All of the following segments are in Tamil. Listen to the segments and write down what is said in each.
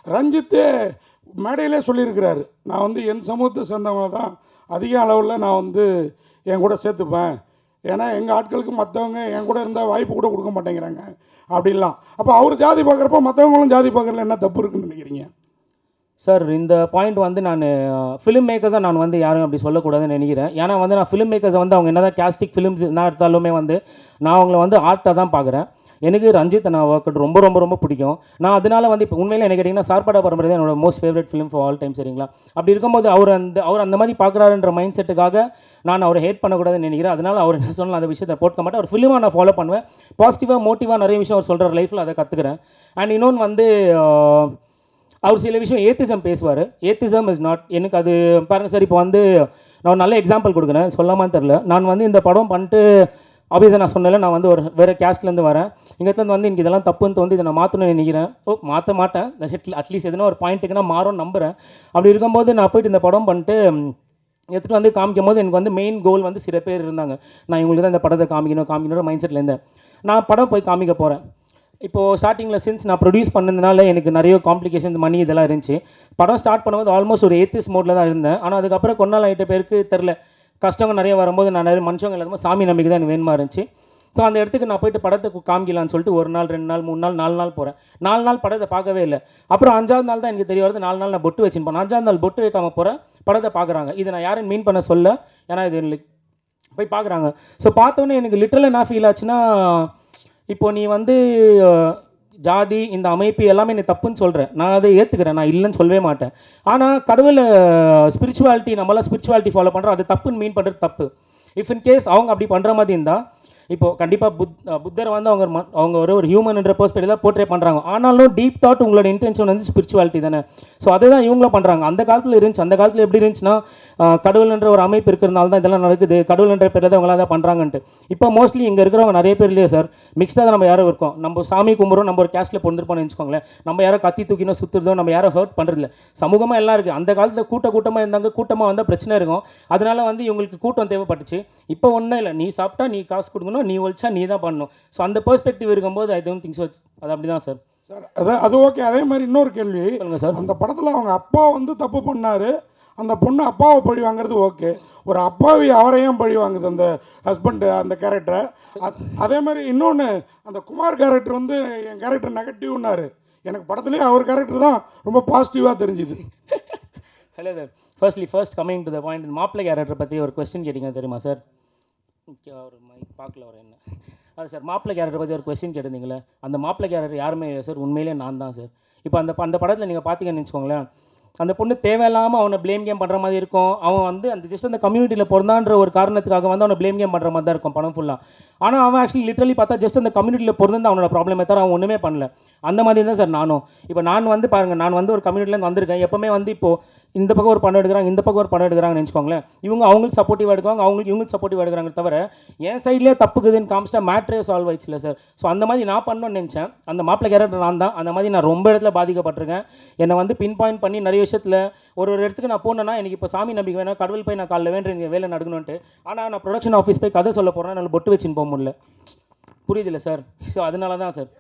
ரஞ்சித்தே மேடையிலே சொல்லியிருக்கிறாரு, நான் வந்து என் சமூகத்தை சேர்ந்தவங்க தான் அதிக அளவில் நான் வந்து என் கூட சேர்த்துப்பேன், ஏன்னா எங்கள் ஆட்களுக்கு மற்றவங்க என் கூட இருந்தால் வாய்ப்பு கூட கொடுக்க மாட்டேங்கிறாங்க அப்படின்லாம். அப்போ அவர் ஜாதி பார்க்குறப்போ மற்றவங்களும் ஜாதி பார்க்குறதுல என்ன தப்பு இருக்குன்னு நினைக்கிறீங்க சார்? இந்த பாயிண்ட் வந்து நான் ஃபிலிம் மேக்கர்ஸாக நான் வந்து யாரும் அப்படி சொல்லக்கூடாதுன்னு நினைக்கிறேன். ஏன்னா வந்து நான் ஃபிலிம் மேக்கர்ஸை வந்து அவங்க என்ன தான் கேஸ்டிக் ஃபிலிம்ஸ் என்ன எடுத்தாலுமே வந்து நான் அவங்கள வந்து ஆர்ட்டாக தான் பார்க்குறேன். எனக்கு ரஞ்சித் நான் ஒர்க் ரொம்ப ரொம்ப ரொம்ப பிடிக்கும். நான் அதனால வந்து இப்போ உண்மையிலே என்ன கேட்டிங்கன்னா சார்பாடா பரம்பரை தான் என்னோட most favourite film for all time. சரிங்களா? அப்படி இருக்கும்போது அவர் அந்த மாதிரி பார்க்குறாருன்ற மைண்ட் செட்டுக்காக நான் அவரை ஹேட் பண்ணக்கூடாதுன்னு நினைக்கிறேன். அதனால் அவர் என்ன சொன்னால் அந்த விஷயத்தை போட்டுக்க மாட்டேன். அவர் ஃபிலிமாக நான் ஃபாலோ பண்ணுவேன். பாசிட்டிவாக மோட்டிவாக நிறைய விஷயம் அவர் சொல்கிற லைஃப்பில் அதை கற்றுக்கிறேன். அண்ட் இன்னொன்று வந்து அவர் சில விஷயம் ஏத்திசம் பேசுவார். ஏத்திசம் இஸ் நாட், எனக்கு அது பாருங்கள் சார், இப்போ வந்து நான் நல்ல எக்ஸாம்பிள் கொடுக்குறேன், சொல்லாமான்னு தெரில. நான் வந்து இந்த படம் பண்ணிட்டு ஆப்வியஸாக நான் சொன்னல, நான் வந்து ஒரு வேறு கேஸ்ட்லேருந்து வரேன். இங்கேருந்து வந்து எனக்கு இதெல்லாம் தப்புன்னு தோந்து இதை நான் மாற்றணும்னு நினைக்கிறேன். மாற்ற மாட்டேன், அட்லீஸ்ட் எதுனா ஒரு பாயிண்ட்டுக்கு நான் மாறும் நம்புகிறேன். அப்படி இருக்கும்போது நான் போய்ட்டு இந்த படம் பண்ணிட்டு எடுத்துகிட்டு வந்து காமிக்கும் போது எனக்கு வந்து மெயின் கோல் வந்து சில பேர் இருந்தாங்க, நான் இவங்களுக்கு தான் இந்த படத்தை காமிக்கணும் மைண்ட் செட்டில் இருந்தேன். நான் படம் போய் காமிக்க போகிறேன். இப்போது ஸ்டார்டிங்கில் சின்ஸ் நான் ப்ரொடியூஸ் பண்ணதுனால எனக்கு நிறைய காம்ப்ளிகேஷன்ஸ் மணி இதெல்லாம் இருந்துச்சு. படம் ஸ்டார்ட் பண்ணும்போது ஆல்மோஸ்ட் ஒரு ஏத்திஸ் மோடில் தான் இருந்தேன். ஆனால் அதுக்கப்புறம் கொண்டால் ஆகிட்ட பேருக்கு தெரில, கஷ்டங்கள் நிறைய வரும்போது நான் நிறைய மனுஷங்க எல்லாருமே சாமி நம்பிக்கை தான் எனக்கு வேணுமா இருந்துச்சு. ஸோ அந்த இடத்துக்கு நான் போய்ட்டு படத்தை காமிக்கலான்னு சொல்லிட்டு 1 நாள் 2 நாள் 3 நாள் 4 நாள் போகிறேன். 4 நாள் படத்தை பார்க்கவே இல்லை. அப்புறம் 5ஆவது நாள் தான் எனக்கு தெரிய வருது 4 நாள் நான் பொட்டு வச்சுருப்பேன். 5ஆவது நாள் பொட்டு வைக்காமல் போகிறேன், படத்தை பார்க்குறாங்க. இது நான் யாரும் மீன் பண்ண சொல்ல, ஏன்னா இது போய் பார்க்குறாங்க. ஸோ பார்த்தோன்னே எனக்கு லிட்டரலாக என்ன ஃபீல் ஆச்சுன்னா, இப்போது நீ வந்து ஜாதி இந்த அமைப்பு எல்லாமே நீ தப்புன்னு சொல்கிறேன், நான் அதை ஏற்றுக்கிறேன், நான் இல்லைன்னு சொல்லவே மாட்டேன். ஆனால் கடவுளை ஸ்பிரிச்சுவாலிட்டி நம்மளாம் ஸ்பிரிச்சுவாலிட்டி ஃபாலோ பண்ணுறோம், அது தப்புன்னு மீன் பண்ணுறது தப்பு. இஃப் இன் கேஸ் அவங்க அப்படி பண்ணுற மாதிரி இருந்தால், இப்போது கண்டிப்பாக புத்தரை வந்து அவங்க ஒரு ஹியூமன்ன்ற பெர்ஸ்பெக்டிவ் தான் போர்ட்ரே பண்ணுறாங்க. ஆனாலும் டீப் தாட் உங்களோட இன்டென்ஷன் வந்து ஸ்பிரிச்சுவாலிட்டி தானே. ஸோ அதை தான் இவங்களும் பண்ணுறாங்க. அந்த காலத்தில் இருந்துச்சு. அந்த காலத்தில் எப்படி இருந்துச்சுன்னா, கடவுள்ன்ற ஒரு அமைப்பு இருக்கிறதுனால தான் இதெல்லாம் நடக்குது, கடவுள்ன்ற பேரில் தான் அவங்களாம் தான் பண்ணுறாங்கன்ட்டு. இப்போ மோஸ்ட்லி இங்கே இருக்கிறவங்க நிறைய பேர் இல்லையா சார், மிக்ஸ்டாக தான் நம்ம யாரும் இருக்கோம். நம்ம சாமி கும்பிட்றோம், நம்ம ஒரு கேஸ்ட்டில் பொறுந்திருப்போம்னு வச்சுக்கோங்களேன். நம்ம யாரும் கத்தி தூக்கினோ சுற்றுறதோ, நம்ம யாரும் ஹர்ட் பண்ணுறதில்ல. சமூகமாக எல்லாம் இருக்குது. அந்த காலத்தில் கூட்டமாக இருந்தாங்க, கூட்டமாக வந்தால் பிரச்சனை இருக்கும். அதனால வந்து இவங்களுக்கு கூட்டம் தேவைப்பட்டுச்சு. இப்போ ஒன்றும் இல்லை, நீ சாப்பிட்டா நீ காசு கொடுக்கணும், நீ ஒழிச்சா நீ தான் பண்ணணும். ஸோ அந்த பெர்ஸ்பெக்டிவ் இருக்கும்போது ஐ டோன்ட் திங்க் ஸோ. அது அப்படி தான் சார். சார் அது ஓகே. அதே மாதிரி இன்னொரு கேள்வி சார், அந்த படத்தில் அவங்க அப்பா வந்து தப்பு பண்ணார், அந்த பொண்ணு அப்பாவை பழி வாங்குறது ஓகே. ஒரு அப்பாவி அவரையும் பழி வாங்குது அந்த ஹஸ்பண்டு அந்த கேரக்டரை. அதே மாதிரி இன்னொன்று, அந்த குமார் கேரக்டர் வந்து என் கேரக்டர் நெகட்டிவ்னாரு. எனக்கு படத்துலேயே அவர் கேரக்டர் தான் ரொம்ப பாசிட்டிவாக தெரிஞ்சுது. Hello sir, first coming to the point, மாப்பிள்ளை கேரக்டர் பற்றி ஒரு கொஸ்டின் கேட்டிங்க தெரியுமா சார்? அவர் மைக் பார்க்கல வர என்ன அது சார், மாப்பிள்ளை கேரக்டர் பற்றி ஒரு கொஸ்டின் கேட்டிருந்தீங்களே, அந்த மாப்பிள்ளை கேரக்டர் யாருமே இல்லை சார், உண்மையிலே நான் தான் சார். இப்போ அந்த படத்தில் நீங்கள் பார்த்தீங்கன்னு வச்சுக்கோங்களேன், அந்த பொண்ணு தேவையில்லாமல் அவனை ப்ளேம் கேம் பண்ணுற மாதிரி இருக்கும். அவன் வந்து அந்த ஜஸ்ட் அந்த கம்யூனிட்டியில் பிறந்தான்ற ஒரு காரணத்துக்காக வந்து அவனை ப்ளேம் கேம் பண்ணுற மாதிரி தான் இருக்கும் படம் ஃபுல்லாக. ஆனால் அவன் ஆக்சுவலி லிட்டரலி பார்த்தா ஜஸ்ட் அந்த கம்யூனிட்டியில் பிறந்து அவனோட ப்ராப்ளமே தவிர அவன் ஒன்றுமே பண்ணல. அந்த மாதிரி தான் சார் நானும். இப்போ நான் வந்து பாருங்கள், நான் வந்து ஒரு கம்யூனிட்டிலேருந்து வந்திருக்கேன். எப்போவுமே வந்து இப்போது இந்த பக்கம் ஒரு படம் எடுக்கிறாங்க, இந்த பக்கம் ஒரு படம் எடுக்கிறாங்கன்னு வச்சுக்கோங்களேன். இவங்க அவங்களுக்கு சப்போர்ட்டிவாக எடுக்குவாங்க, இவங்களுக்கு சப்போர்ட்டிவாக எடுக்கிறாங்க தவிர என் சைட்லேயே தப்புக்குதுன்னு காமிச்சிட்டா மேட்ரே சால்வ் ஆயிடுச்சுல சார். ஸோ அந்த மாதிரி நான் பண்ணணும்னு நினச்சேன். அந்த மாப்பிள்ளை கேரக்டர் நான் தான். அந்த மாதிரி நான் ரொம்ப இடத்துல பாதிக்கப்பட்டிருக்கேன். என்னை வந்து பின் பாயிண்ட் பண்ணி நிறைய விஷயத்தில் ஒரு இடத்துக்கு நான் போனேன்னா, எனக்கு இப்போ சாமி நம்பிக்கை வேணும், கடவுள் போய் நான் காலைல வேண்டிய வேலை நடக்கணுன்ட்டு. ஆனால் நான் ப்ரொடக்ஷன் ஆஃபீஸ் போய் கதை சொல்ல போகிறேன், என்னால் பொட்டு வச்சுன்னு போக முடியல. புரியுதில்ல சார்? ஸோ அதனால தான் சார்.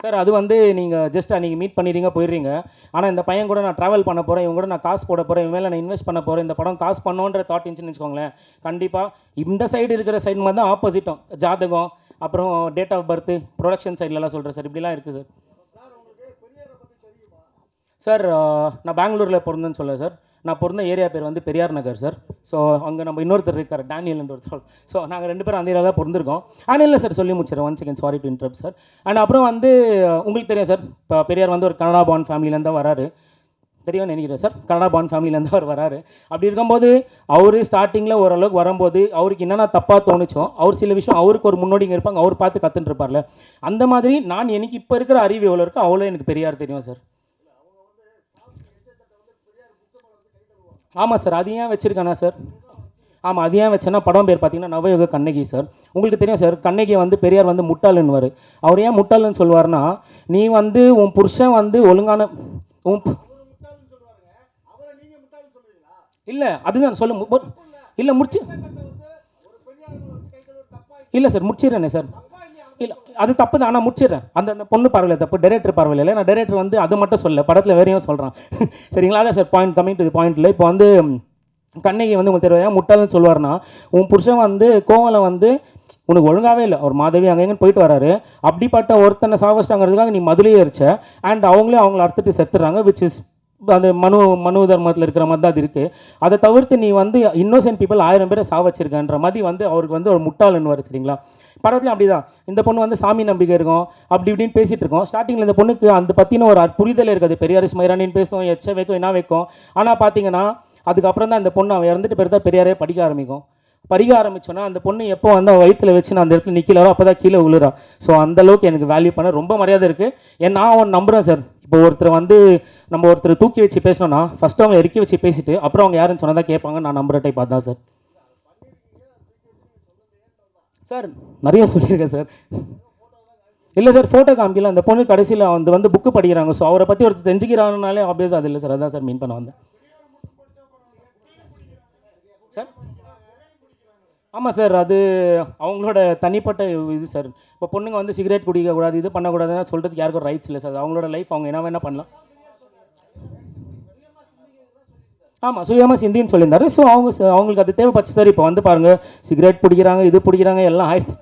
சார் அது வந்து நீங்கள் ஜஸ்ட் நீங்கள் மீட் பண்ணிடுறீங்க போயிடுறீங்க. ஆனால் இந்த பையன் கூட நான் ட்ராவல் பண்ண போகிறேன், இவங்க கூட நான் காசு போட போகிறேன், இவன் மேலே நான் இன்வெஸ்ட் பண்ண போகிறேன், இந்த படம் காசு பண்ணோன்ற தாட் இருந்துச்சுன்னு வச்சுக்கோங்களேன், கண்டிப்பாக இந்த சைடு இருக்கிற சைடு மாதிரி தான் ஆப்போசிட்டும் ஜாதகம், அப்புறம் டேட் ஆஃப் பர்த்து, ப்ரொடக்ஷன் சைட்லலாம் சொல்கிறேன் சார். இப்படிலாம் இருக்குது சார். சார் நான் பெங்களூரில் பிறந்தேன்னு சொல்ல சார். நான் பிறந்த ஏரியா பேர் வந்து பெரியார் நகர் சார். ஸோ அங்கே நம்ம இன்னொருத்தர் இருக்கார், டேனியல்ன்ற ஒருத்தர். ஸோ நாங்கள் 2 பேரும் அந்த ஏரியா தான் பிறந்திருக்கோம். ஆனால் இல்லை சார், சொல்லி முடிச்சிடறேன், 1 second, sorry to interrupt sir. And அப்புறம் வந்து உங்களுக்கு தெரியும் சார், இப்போ பெரியார் வந்து ஒரு கனடா பான் ஃபேமிலியிலேருந்து தான் வராரு, தெரியும்னு நினைக்கிறேன் சார். கனடா பான் ஃபேமிலியிலேருந்து அவர் வராரு. அப்படி இருக்கும்போது அவர் ஸ்டார்டிங்கில் ஓரளவுக்கு வரும்போது அவருக்கு என்னென்ன தப்பாக தோணுச்சோ, அவர் சில விஷயம் அவருக்கு ஒரு முன்னோடிங்க இருப்பாங்க, அவர் பார்த்து கற்றுட்டு இருப்பார்ல. அந்த மாதிரி நான் எனக்கு இப்போ இருக்கிற அறிவு எவ்வளோ இருக்கோ அவ்வளோ எனக்கு பெரியார் தெரியும் சார். ஆமாம் சார், அது ஏன் வச்சுருக்கானா சார்? ஆமாம், அது ஏன் வச்சேன்னா படம் பேர் பார்த்தீங்கன்னா நவயுக கண்ணகி சார். உங்களுக்கு தெரியும் சார், கண்ணகி வந்து பெரியார் வந்து முட்டாளுன்னுவார். அவர் ஏன் முட்டாளுன்னு சொல்லுவார்னா, நீ வந்து உன் புருஷன் வந்து ஒழுங்கான இல்லை அதுதான் சொல்ல இல்லை முடிச்சு இல்லை சார், முடிச்சிடுறேனே சார். இல்லை அது தப்பு தான், ஆனால் முடிச்சிடுறேன். அந்த அந்த பொண்ணு பரவாயில்ல தப்பு, டைரக்டர் பரவாயில்ல. நான் டைரக்டர் வந்து அது மட்டும் சொல்ல, படத்தில் வேறையும் சொல்கிறான். சரிங்களா? அதான் sir point, coming to the பாயிண்ட்டில். இப்போ வந்து கண்ணகி வந்து உங்களுக்கு தெரியும் முட்டாள்னு சொல்லுவார்னா, உன் புருஷன் வந்து கோவலம் வந்து உனக்கு ஒழுங்காகவே இல்லை, ஒரு மாதவி அங்கே எங்கேன்னு போயிட்டு வராரு. அப்படிப்பட்ட ஒருத்தனை சாவச்சிட்டாங்கிறதுக்காக நீ மதுரையே அடிச்ச, அண்ட் அவங்களே அவங்கள அறுத்துட்டு செத்துறாங்க, விச் இஸ் அந்த மனு தர்மத்தில் இருக்கிற மாதிரி தான் அது இருக்குது. அதை தவிர்த்து நீ வந்து இன்னோசென்ட் பீப்புள் 1000 பேரை சாவச்சிருக்கன்ற மாதிரி வந்து அவருக்கு வந்து ஒரு முட்டாள்னு வரும். சரிங்களா? படத்துலையும் அப்படி தான். இந்த பொண்ணு வந்து சாமி நம்பிக்கை இருக்கும், அப்படி இப்படின்னு பேசிகிட்டு இருக்கோம். ஸ்டார்டிங்கில் இந்த பொண்ணுக்கு அந்த பற்றின ஒரு புரிதல் இருக்காது. பெரியார் ஸ்மைரானின்னு பேசுவோம், எச்ச வைக்கும், என்ன வைக்கும். ஆனால் பார்த்தீங்கன்னா அதுக்கப்புறம் தான் இந்த பொண்ணு அவன் இறந்துட்டு பிறகு தான் பெரியாரே படிக்க ஆரம்பிச்சோன்னா அந்த பொண்ணு எப்போ வந்து அவள் வயிற்றில் வச்சு நான் அந்த இடத்துல நிற்கலாரோ அப்போ தான் கீழே விழுறா. ஸோ அந்தளவுக்கு எனக்கு வேல்யூ பண்ண ரொம்ப மரியாதை இருக்குது. நான் அவன் நம்புகிறேன் சார். இப்போ ஒருத்தர் வந்து நம்ம ஒருத்தர் தூக்கி வச்சு பேசணும்னா ஃபஸ்ட்டு அவங்க இறக்கி வச்சு பேசிட்டு அப்புறம் அவங்க யாருன்னு சொன்னதான் கேட்பாங்க. நான் நம்புகிற டைப் அதான் சார். சார் நிறைய சொல்லியிருக்கேன் சார். இல்லை சார், ஃபோட்டோ காமிக்கல. அந்த பொண்ணு கடைசியில் வந்து புக்கு படிக்கிறாங்க. ஸோ அவரை பற்றி ஒருத்தர் தெரிஞ்சுக்கிறாங்கனாலே ஆப்வியஸ் அது இல்லை சார். அதான் சார் மீன் பண்ண வந்தேன் சார். ஆமாம் சார், அது அவங்களோட தனிப்பட்ட இது சார். இப்போ பொண்ணுங்க வந்து சிகரெட் குடிக்கக்கூடாது, இது பண்ணக்கூடாதுன்னு சொல்கிறதுக்கு யாருக்கும் ரைட்ஸ் இல்லை சார். அவங்களோட லைஃப் அவங்க என்ன வேணால் பண்ணலாம். ஆமாம், சுயமாக சிந்தின்னு சொல்லியிருந்தாரு. ஸோ அவங்களுக்கு அது தேவைப்பச்சு சார். இப்போ வந்து பாருங்கள், சிகரெட் பிடிக்கிறாங்க, இது பிடிக்கிறாங்க, எல்லாம் ஆயிடுச்சு.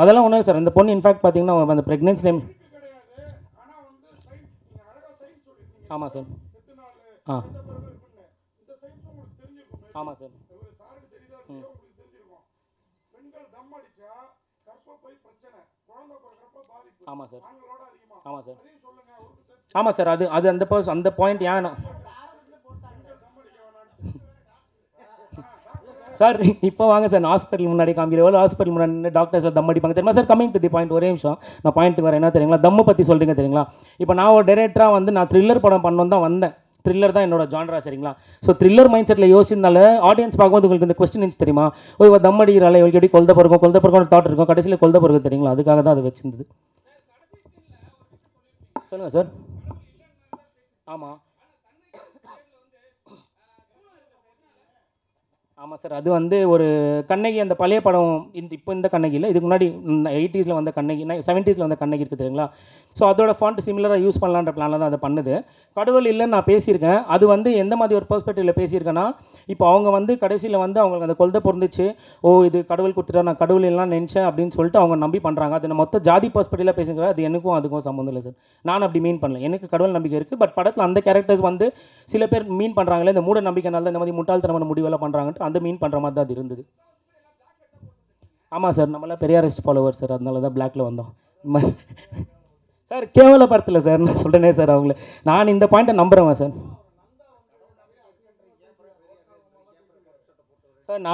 அதெல்லாம் ஒன்றும் சார். இந்த பொண்ணு இன்ஃபேக்ட் பார்த்தீங்கன்னா அந்த ப்ரெக்னென்சி டைம். ஆமாம் சார். ஆ ஆமாம் சார். ஆமாம் சார். ஆமாம் சார். ஆமாம் சார். அது அந்த பாயிண்ட் ஏன் சார் இப்போ வாங்க சார், நான் ஹாஸ்பிட்டல் முன்னாடி காமிக்கிறேன். எவ்வளோ ஹாஸ்பிட்டல் முன்னாடி டாக்டர்ஸ் தம் அடிப்பாங்க தெரியுமா sir? Coming to the point, ஒரே நிமிஷம் நான் பாயிண்ட்டுக்கு வரேன். என்ன தெரியுங்களா, தம்மு பற்றி சொல்கிறீங்க தெரியுங்களா? இப்போ நான் ஒரு டைரக்டராக வந்து நான் த்ரில்லர் படம் பண்ணணும் தான் வந்தேன். த்ரில்லர் தான் என்னோட ஜான்ரா. சரிங்களா? ஸோ த்ரில்லர் மைண்ட் செட்டில் யோசிச்சிருந்தால ஆடியன்ஸ் பார்க்கும்போது உங்களுக்கு இந்த கொஸ்டின் தெரியுமா, ஓ தம் அடிக்கிறாள், இவளுக்கு எப்படி கொல்த பிறக்கும் தாட் இருக்கும், கடைசியில் கொல்த பிறகு தெரியுங்களா? அதுக்காக தான் அது வச்சிருந்தது. சொல்லுங்கள் சார். ஆமாம் ஆமாம் சார். அது வந்து ஒரு கண்ணகி, அந்த பழைய படம், இந்த கண்ணகி இல்லை, இதுக்கு முன்னாடி 80s வந்த கண்ணகி, 70s வந்த கண்ணகி இருக்குது தெரியுங்களா? ஸோ அதோட ஃபாண்ட் சிமிலராக யூஸ் பண்ணலான்ற பிளானில் தான் அதை பண்ணுது. கடவுள் இல்லைன்னு நான் பேசியிருக்கேன். அது வந்து எந்த மாதிரி ஒரு பெர்ஸ்பெக்டிவில் பேசியிருக்கேன்னா, இப்போ அவங்க வந்து கடைசியில் வந்து அவங்களுக்கு அந்த கொல்தை பொருந்துச்சு, ஓ இது கடவுள் கொடுத்துட்டா, நான் கடவுள் எல்லாம் நினச்சேன் அப்படின்னு சொல்லிட்டு அவங்க நம்பி பண்ணுறாங்க. அது நான் மொத்த ஜாதி பெர்ஸ்பெக்டிவில் பேசுகிறேன். அது எனக்கும் அதுக்கும் சம்மந்தம் இல்லை சார். நான் அப்படி மீன் பண்ணல. எனக்கு கடவுள் நம்பிக்கை இருக்குது. பட் படத்தில் அந்த கேரக்டர்ஸ் வந்து சில பேர் மீன் பண்ணுறாங்களே, இந்த மூட நம்பிக்கைனால தான் இந்த மாதிரி முட்டாள்தனமான முடிவெல்லாம் பண்ணுறாங்கன்ட்டு அந்த மீன் பண்ணுற மாதிரி தான் அது இருந்தது. ஆமாம் சார், நம்மளாம் பெரியாரிஸ்ட் ஃபாலோவர் சார், அதனால தான் பிளாக்ல வந்தோம் சார். கேவலப்படுத்தலை சார், நான் சொல்கிறேனே சார் அவங்கள. நான் இந்த பாயிண்ட்டை நம்புகிறேன் சார். சார்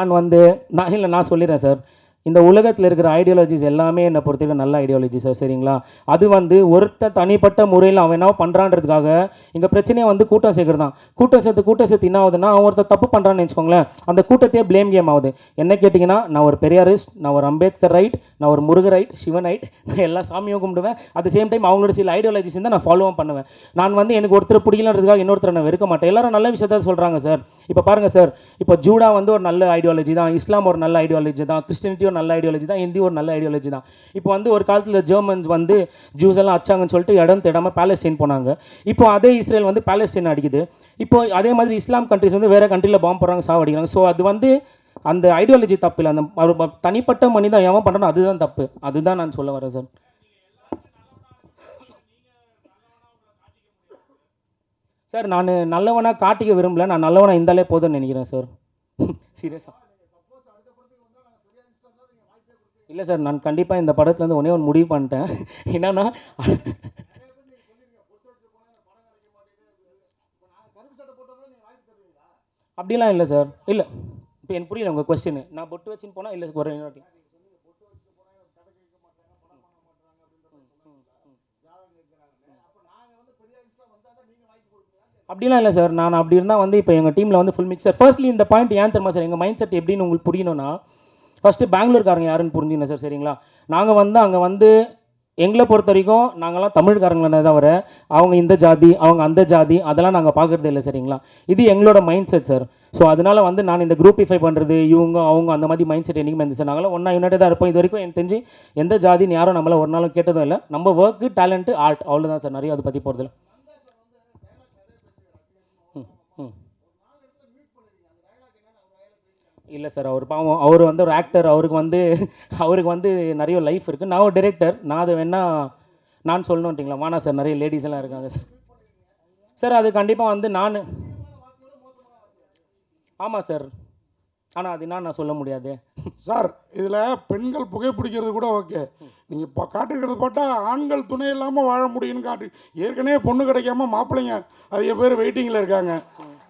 நான் சொல்லிடுறேன் சார். இந்த உலகத்தில் இருக்கிற ஐடியாலஜிஸ் எல்லாமே என்னை பொறுத்தவரைக்கும் நல்ல ஐடியாலஜி சார். சரிங்களா? அது வந்து ஒருத்த தனிப்பட்ட முறையில் அவன் என்ன பண்ணுறான்றதுக்காக இங்கே பிரச்சனையை வந்து கூட்டம் சேர்க்குறது தான். கூட்டம் சேர்த்து என்ன ஆகுதுன்னா, அவன் ஒருத்தர் தப்பு பண்ணுறான்னு வச்சுக்கோங்களேன், அந்த கூட்டத்தையே ப்ளேம் கேம் ஆகுது. என்ன கேட்டிங்கன்னா, நான் ஒரு பெரியாரிஸ்ட், நான் ஒரு அம்பேத்கர் ரைட், நான் ஒரு முருகர் ரைட், சிவன் ரைட், நான் எல்லா சாமியும் கும்பிடுவேன். அட் சேம் டைம் அவங்களோட சில ஐடியாலஜிஸ் தான் நான் ஃபாலோவும் பண்ணுவேன். நான் வந்து எனக்கு ஒருத்தர் பிடிக்கலன்றதுக்காக இன்னொருத்தர் நான் வெறுக்க மாட்டேன். எல்லாரும் நல்ல விஷயத்த சொல்கிறாங்க சார். இப்போ பாருங்கள் சார், இப்போ ஜூடா வந்து ஒரு நல்ல ஐடியாலஜி தான், இஸ்லாம் ஒரு நல்ல ஐடியாலஜி தான், கிறிஸ்டினிட்டி நல்ல ஐடியாலஜி தான், இந்தி ஒரு நல்ல ஐடியாலஜி தான். இப்போ வந்து ஒரு காலத்தில் ஜெர்மன்ஸ் வந்து ஜூஸ் எல்லாம் அச்சாங்கன்னு சொல்லிட்டு இடம் தேடாமல் பாலஸ்தீன் போனாங்க. இப்போ அதே இஸ்ரேல் வந்து பாலஸ்தீன் அடிக்குது. இப்போ அதே மாதிரி இஸ்லாம் கண்ட்ரிஸ் வந்து வேறு கண்ட்ரியில் பாம்பு போடுறாங்க, சாவடிக்கிறாங்க. ஸோ அது வந்து அந்த ஐடியாலஜி தப்பு இல்லை, அந்த தனிப்பட்ட மனிதன் எவன் பண்ணுறனோ அதுதான் தப்பு. அதுதான் நான் சொல்ல வரேன் சார். சார் நான் நல்லவனாக காட்டிக்க விரும்பல, நான் நல்லவனாக இருந்தாலே போதும்னு நினைக்கிறேன் சார். சீரியஸாக இல்லை சார், நான் கண்டிப்பாக இந்த படத்துலேருந்து ஒன்றே ஒன்று முடிவு பண்ணிட்டேன். என்னன்னா, அப்படிலாம் இல்லை சார். இல்லை, இப்போ எனக்கு புரியல உங்கள் கொஸ்டின். நான் பொட்டு வச்சுன்னு போனால் இல்லை ஒரு இன்னொரு அப்படிலாம் இல்லை சார். நான் அப்படி இருந்தால் வந்து இப்போ எங்கள் டீமில் வந்து ஃபுல் மிக்ஸ் சார். ஃபர்ஸ்ட்லி இந்த பாயிண்ட் ஏன் தெரியுமா சார், எங்கள் மைண்ட் செட் எப்படின்னு உங்களுக்கு புரியணும்னா, ஃபஸ்ட்டு பெங்களூர்காரங்க யாருன்னு புரிஞ்சுக்கணும் சார். சரிங்களா? நாங்கள் வந்து அங்கே வந்து எங்களை பொறுத்த வரைக்கும் நாங்களாம் தமிழ்காரங்களே தவிர அவங்க இந்த ஜாதி அவங்க அந்த ஜாதி அதெல்லாம் நாங்கள் பார்க்குறதே இல்லை சரிங்களா. இது எங்களோட மைண்ட் செட் சார். ஸோ அதனால் வந்து நான் இந்த குரூப்பிஃபை பண்ணுறது இவங்க அவங்க அந்த மாதிரி மைண்ட் செட் என்றைக்குமே இருந்துச்சு. நாங்களாம் ஒன்றா யுனைடடாக இருப்போம். இது வரைக்கும் எனக்கு தெரிஞ்சு எந்த ஜாதின்னு யாரும் நம்மளை ஒரு நாளும் கேட்டதும் இல்லை. நம்ம ஒர்க்கு டேலண்ட்டு ஆர்ட் அவ்வளோதான் சார். நிறைய அதை பற்றி போகிறதில்ல. இல்லை சார், அவர் பாவம், அவர் வந்து ஒரு ஆக்டர், அவருக்கு வந்து நிறைய லைஃப் இருக்குது. நான் ஒரு டைரக்டர், நான் அதை நான் சொல்லணுன்ட்டிங்களா? வானா சார், நிறைய லேடிஸ் எல்லாம் இருக்காங்க சார். சார் அது கண்டிப்பாக வந்து ஆமாம் சார், ஆனால் அது நான் சொல்ல முடியாது சார். இதில் பெண்கள் புகைப்பிடிக்கிறது கூட ஓகே, நீங்கள் இப்போ காட்டுக்கிறது பார்த்தா ஆண்கள் துணை இல்லாமல் வாழ முடியும்னு காட்டு. ஏற்கனவே பொண்ணு கிடைக்காம மாப்பிள்ளைங்க அதிக பேர் வெயிட்டிங்கில் இருக்காங்க.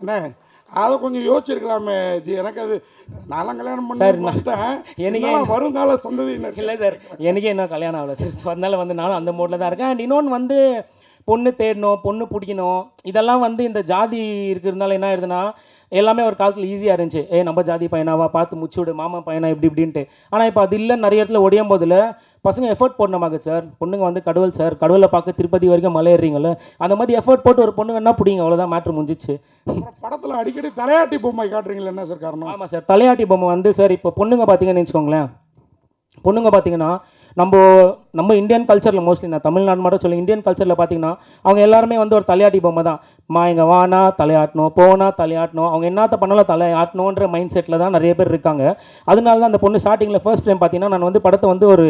என்ன அதை கொஞ்சம் யோசிச்சிருக்கலாமே ஜி. எனக்கு அது நான்லாம் கல்யாணம் பண்ணிட்டேன், எனக்கு வருங்கால சந்ததி இல்லை சார். எனக்கே இன்னும் கல்யாணம் ஆகலை சார். ஸோ அதனால் வந்து நானும் அந்த மோடில் தான் இருக்கேன். அண்ட் இன்னொன்று வந்து பொண்ணு தேடணும், பொண்ணு பிடிக்கணும், இதெல்லாம் வந்து இந்த ஜாதி இருக்கிறதுனால என்ன ஆயிடுதுன்னா, எல்லாமே ஒரு காலத்தில் ஈஸியாக இருந்துச்சு. நம்ம ஜாதி பையனாவா பார்த்து முச்சுவிடு, மாமா பையனா இப்படி இப்படின்ட்டு. ஆனால் இப்போ அது இல்லை. நிறைய இடத்துல ஒடியும் போதில் பசங்க எஃபர்ட் போடணுமாங்க சார். பொண்ணுங்க வந்து கடவுள் சார், கடவுளை பார்க்க திருப்பதி வரைக்கும் மலை ஏறுறீங்களே, அந்த மாதிரி எஃபர்ட் போட்டு ஒரு பொண்ணு வேணா பிடிங்க, அவ்வளோதான் மேட்ரு முடிஞ்சிச்சு. படத்தில் அடிக்கடி தலையாட்டி பொம்மை காட்டுறீங்களா, என்ன சார் காரணம்? ஆமாம் சார், தலையாட்டி பொம்மை வந்து சார் இப்போ பொண்ணுங்க பார்த்தீங்கன்னு வச்சுக்கோங்களேன், பொண்ணுங்க பார்த்தீங்கன்னா நம்ம இந்தியன் கல்ச்சரில் மோஸ்ட்லி, நான் தமிழ்நாடு மட்டும் சொல்லி இந்தியன் கல்ச்சரில் பார்த்தீங்கன்னா அவங்க எல்லாருமே வந்து ஒரு தலையாட்டி பொம்மை தான். இங்கே வானா தலையாட்டணும், போனா தலையாட்டணும், அவங்க என்னத்த பண்ணாலும் தலையாட்டணுன்ற மைண்ட் செட்டில் தான் நிறைய பேர் இருக்காங்க. அதனால தான் அந்த பொண்ணு ஸ்டார்டிங்கில் ஃபர்ஸ்ட் டைம் பார்த்தீங்கன்னா நான் வந்து படத்தை வந்து ஒரு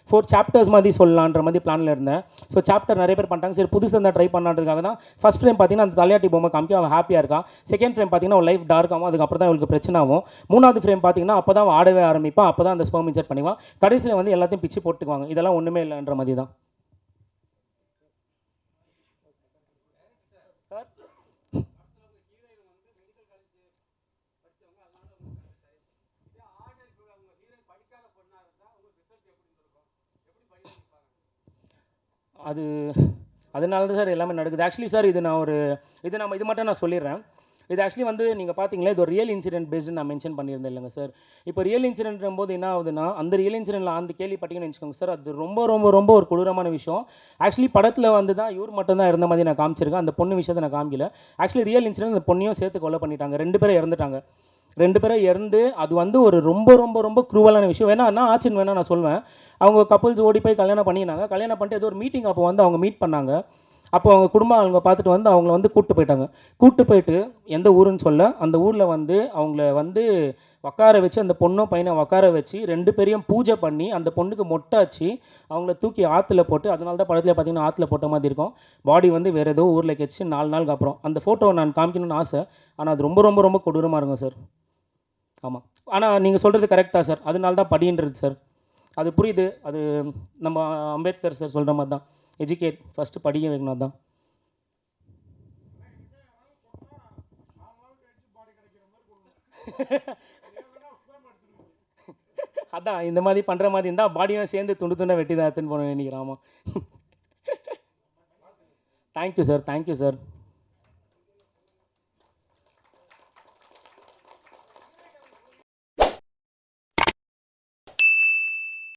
4 சாப்டர்ஸ் மாதிரி சொல்லலான்ற மாதிரி பிளானில் இருந்தேன். ஸோ சாப்டர் நிறைய பேர் பண்ணிட்டாங்க. சரி புதுசாக இருந்தால் ட்ரை பண்ணுறதுக்காக தான் ஃபஸ்ட் ஃப்ரேம் பார்த்தீங்கன்னா அந்த தலையாட்டி பொம்மை காமிக்க அவன் ஹாப்பியாக இருக்கான். செகண்ட் ஃப்ரேம் பார்த்தீங்கன்னா ஒரு லைஃப் டார்க் ஆகும், அதுக்கப்புறம் தான் இவளுக்கு பிரச்சனை ஆகும். 3வது ஃப்ரேம் பார்த்தீங்கன்னா அப்போ தான் ஆடவே ஆரம்பிப்பான், அப்போ தான் அந்த ஸ்பெர்ம் இன்ஜெக்ட் பண்ணிவான். கடைசியில் வந்து எல்லாத்தையும் பிச்சு போட்டுக்குவாங்க. இதெல்லாம் ஒன்றுமே இல்லைன்ற மாதிரி தான். அதனால தான் சார் எல்லாமே நடக்குது. ஆக்சுவலி சார் இது மட்டும் நான் சொல்லிடுறேன். இது ஆக்சுவலி வந்து நீங்கள் பார்த்தீங்களா, இது ஒரு ரியல் இன்சிடென்ட் பேஸ்டு நான் மென்ஷன் பண்ணியிருந்தேன் இல்லைங்க சார். இப்போ ரியல் இன்சிடென்ட் போது என்ன ஆகுதுன்னா, அந்த ரியல் இன்சிடென்ட்டில் அந்த கேள்விப்பட்டீங்கன்னு வச்சுக்கோங்க சார், அது ரொம்ப ரொம்ப ரொம்ப ஒரு கொடூரமான விஷயம். ஆக்சுவலி படத்தில் வந்து தான் இவர் மட்டும் தான் இருந்த மாதிரி நான் காமிச்சிருக்கேன், அந்த பொண்ணு விஷயத்தை நான் காமிக்கல. ஆக்சுவலி ரியல் இன்சிடென்ட் அந்த பொண்ணையும் சேர்த்து கொலை பண்ணிட்டாங்க. 2 பேரும் இறந்துட்டாங்க. 2 பேரும் இறந்து அது வந்து ஒரு ரொம்ப ரொம்ப ரொம்ப க்ரூவலான விஷயம். என்ன ஆச்சுன்னு வேணால் நான் சொல்வேன். அவங்க கப்புள்ஸ் ஓடி போய் கல்யாணம் பண்ணினாங்க. கல்யாணம் பண்ணிட்டு ஏதோ ஒரு மீட்டிங் அப்போ வந்து அவங்க மீட் பண்ணாங்க. அப்போ அவங்க குடும்பம் அவங்க பார்த்துட்டு வந்து அவங்கள வந்து கூப்பிட்டு போயிட்டாங்க. கூப்பிட்டு போயிட்டு எந்த ஊருன்னு சொல்ல, அந்த ஊரில் வந்து அவங்கள வந்து உட்கார வச்சு, அந்த பொண்ணும் பையனை உட்கார வச்சு 2 பேரையும் பூஜை பண்ணி அந்த பொண்ணுக்கு மொட்டாச்சு அவங்கள தூக்கி ஆற்றுல போட்டு, அதனால தான் படத்தில் பார்த்தீங்கன்னா ஆற்றுல போட்ட மாதிரி இருக்கும். பாடி வந்து வேறு ஏதோ ஊரில் கெச்சு 4 நாளுக்கு அப்புறம் அந்த ஃபோட்டோவை நான் காமிக்கணும்னு ஆசை. ஆனால் அது ரொம்ப ரொம்ப ரொம்ப கொடூரமாக இருக்கும் சார். ஆமாம், ஆனால் நீங்கள் சொல்கிறது கரெக்ட் தான் சார். அதனால தான் படின்றது சார். அது புரியுது. அது நம்ம அம்பேத்கர் சார் சொல்கிற மாதிரி தான், எஜுகேட் ஃபஸ்ட்டு, படிக்க வைக்கணும் தான். அதான் இந்த மாதிரி பண்ணுற மாதிரி இருந்தால் பாடியும் சேர்ந்து துண்டு துண்டாக வெட்டி தான் எடுத்துன்னு போகணும்னு நினைக்கிறேன். ஆமாம். Thank you sir, thank you sir.